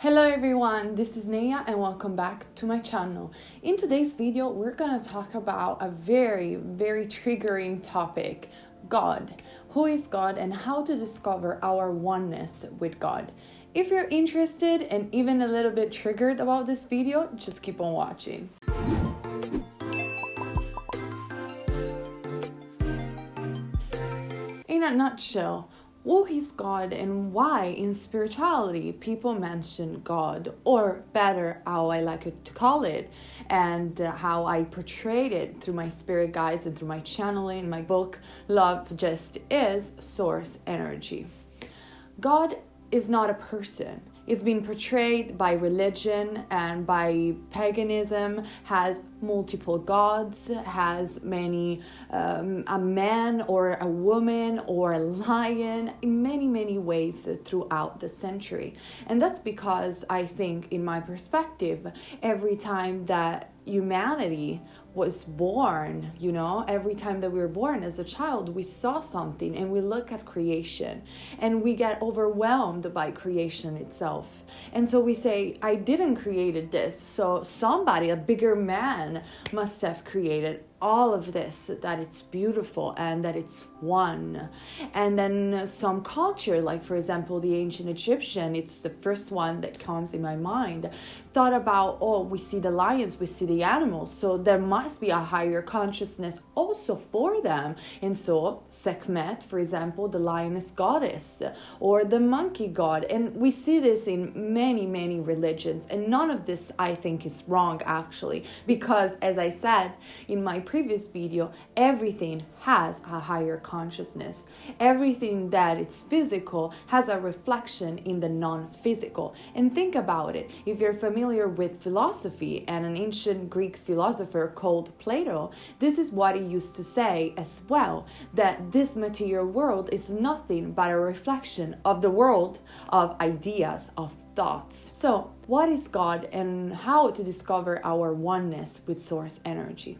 Hello everyone, this is Neyah and welcome back to my channel. In today's video, we're going to talk about a very triggering topic, God. Who is God and how to discover our oneness with God. If you're interested and even a little bit triggered about this video, just keep on watching. In a nutshell, who is God and why in spirituality people mention God, or better, how I like it to call it, and how I portrayed it through my spirit guides and through my channeling, my book, Love Just Is, source energy. God is not a person. It's been portrayed by religion and by paganism, has multiple gods, has many, a man or a woman or a lion in many ways throughout the century. And that's because I think, in my perspective, every time that humanity was born, every time that we were born as a child, we saw something and we look at creation and we get overwhelmed by creation itself. And so we say, I didn't create this, so somebody, a bigger man, must have created all of this, that it's beautiful and that it's one. And then some culture, like for example the ancient Egyptian, it's the first one that comes in my mind, thought about, we see the lions, we see the animals, so there must be a higher consciousness also for them. And so Sekhmet, for example, the lioness goddess, or the monkey god, and we see this in many religions, and none of this I think is wrong actually, because as I said in my previous video, everything has a higher consciousness. Everything that is physical has a reflection in the non-physical. And think about it, if you're familiar with philosophy and an ancient Greek philosopher called Plato, this is what he used to say as well, that this material world is nothing but a reflection of the world of ideas, of thoughts. So what is God and how to discover our oneness with source energy?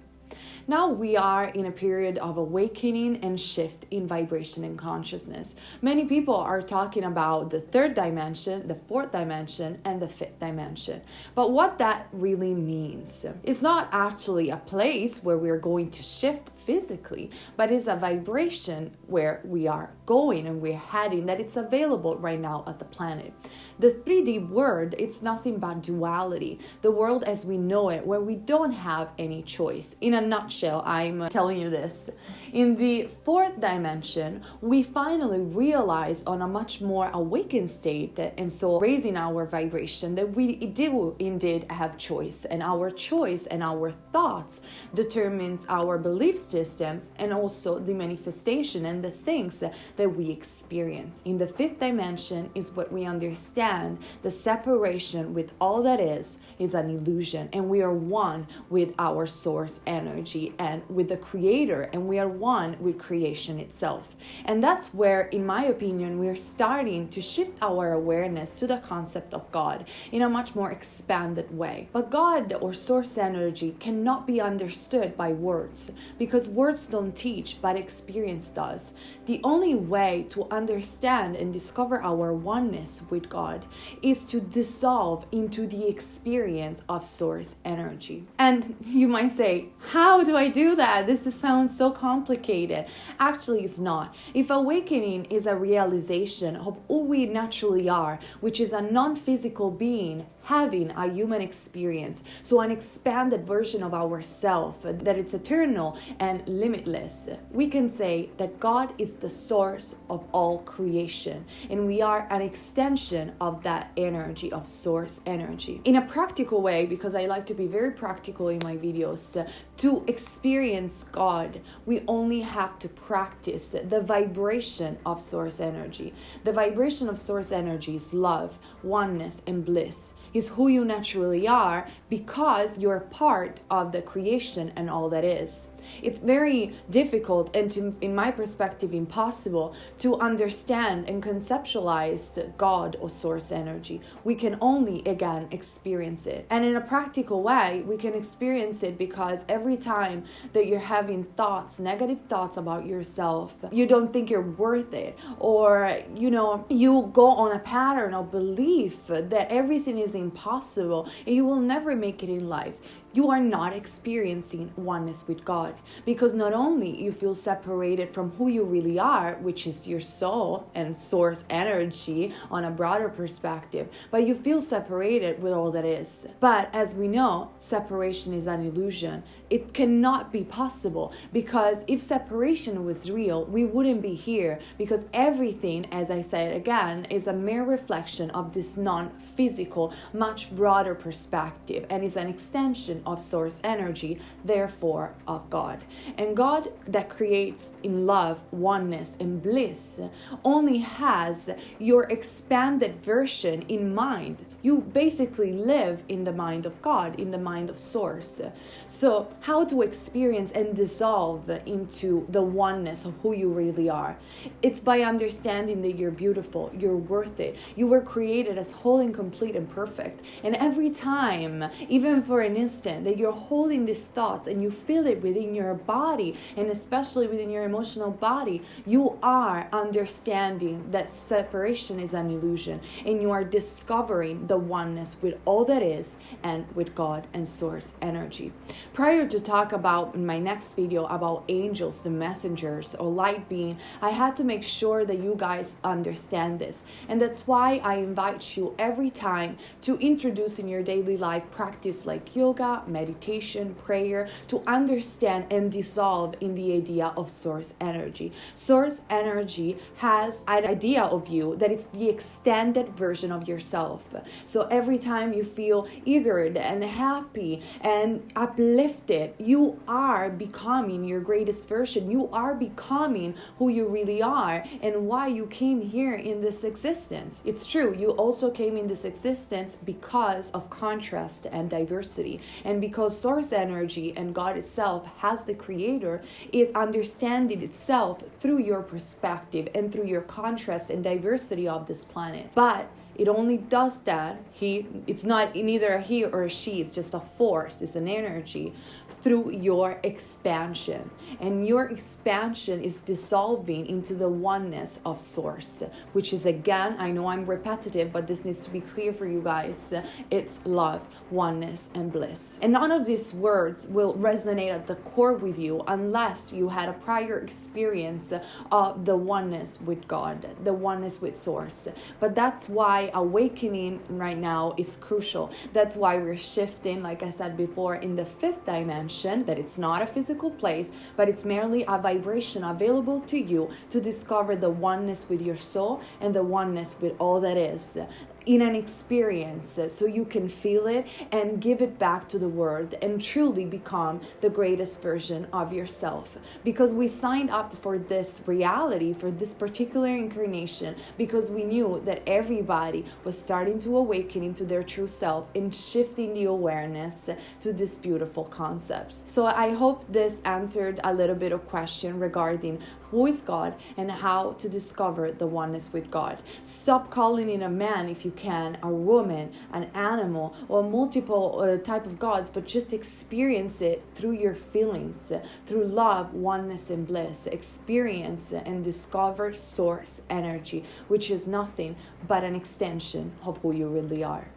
Now we are in a period of awakening and shift in vibration and consciousness. Many people are talking about the third dimension, the fourth dimension, and the fifth dimension. But what that really means, it's not actually a place where we're going to shift physically, but it's a vibration where we are going and we're heading, that it's available right now at the planet. The 3D world, it's nothing but duality. The world as we know it, where we don't have any choice. In a nutshell, I'm telling you this. In the fourth dimension, we finally realize on a much more awakened state, and so raising our vibration, that we do indeed have choice. And our choice and our thoughts determines our belief systems and also the manifestation and the things that we experience. In the fifth dimension is what we understand, the separation with all that is an illusion, and we are one with our source energy and with the creator, and we are one with creation itself. And that's where, in my opinion, we are starting to shift our awareness to the concept of God in a much more expanded way. But God, or source energy, cannot be understood by words, because words don't teach, but experience does. The only way to understand and discover our oneness with God is to dissolve into the experience of source energy. And you might say, how do I do that? This sounds so complicated. Actually, it's not. If awakening is a realization of who we naturally are, which is a non-physical being having a human experience, so an expanded version of ourself, that it's eternal and limitless, we can say that God is the source of all creation, and we are an extension of that energy, of source energy. In a practical way, because I like to be very practical in my videos, to experience God, we only have to practice the vibration of source energy. The vibration of source energy is love, oneness, and bliss. Is who you naturally are, because you're part of the creation and all that is. It's very difficult and, in my perspective, impossible to understand and conceptualize God or source energy. We can only, again, experience it. And in a practical way, we can experience it because every time time that you're having thoughts, negative thoughts about yourself, you don't think you're worth it, or you go on a pattern of belief that everything is impossible and you will never make it in life, you are not experiencing oneness with God. Because not only you feel separated from who you really are, which is your soul and source energy on a broader perspective, but you feel separated with all that is. But as we know, separation is an illusion. It cannot be possible, because if separation was real, we wouldn't be here, because everything, as I said again, is a mere reflection of this non-physical, much broader perspective, and is an extension of source energy, therefore of God. And God, that creates in love, oneness, and bliss, only has your expanded version in mind. You basically live in the mind of God, in the mind of source. So how to experience and dissolve into the oneness of who you really are? It's by understanding that you're beautiful, you're worth it. You were created as whole and complete and perfect. And every time, even for an instant, that you're holding these thoughts and you feel it within your body, and especially within your emotional body, you are understanding that separation is an illusion, and you are discovering the oneness with all that is and with God and source energy. Prior to talk about in my next video about angels, the messengers, or light being, I had to make sure that you guys understand this. And that's why I invite you every time to introduce in your daily life practice like yoga, meditation, prayer, to understand and dissolve in the idea of source energy. Source energy has an idea of you that it's the extended version of yourself. So every time you feel eager and happy and uplifted, you are becoming your greatest version. You are becoming who you really are and why you came here in this existence. It's true, you also came in this existence because of contrast and diversity. And because source energy and God itself, as the creator, is understanding itself through your perspective and through your contrast and diversity of this planet. But it only does that, it's not neither a he or a she, it's just a force, it's an energy, through your expansion. And your expansion is dissolving into the oneness of source, which is, again, I know I'm repetitive, but this needs to be clear for you guys. It's love, oneness, and bliss. And none of these words will resonate at the core with you unless you had a prior experience of the oneness with God, the oneness with source. But that's why awakening right now is crucial. That's why we're shifting, like I said before, in the fifth dimension, that it's not a physical place, but it's merely a vibration available to you to discover the oneness with your soul and the oneness with all that is, in an experience, so you can feel it and give it back to the world and truly become the greatest version of yourself. Because we signed up for this reality, for this particular incarnation, because we knew that everybody was starting to awaken into their true self and shifting the awareness to these beautiful concepts. So I hope this answered a little bit of question regarding who is God and how to discover the oneness with God. Stop calling in a man if you can, a woman, an animal, or multiple type of gods, but just experience it through your feelings, through love, oneness, and bliss. Experience and discover source energy, which is nothing but an extension of who you really are.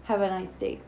Have a nice day.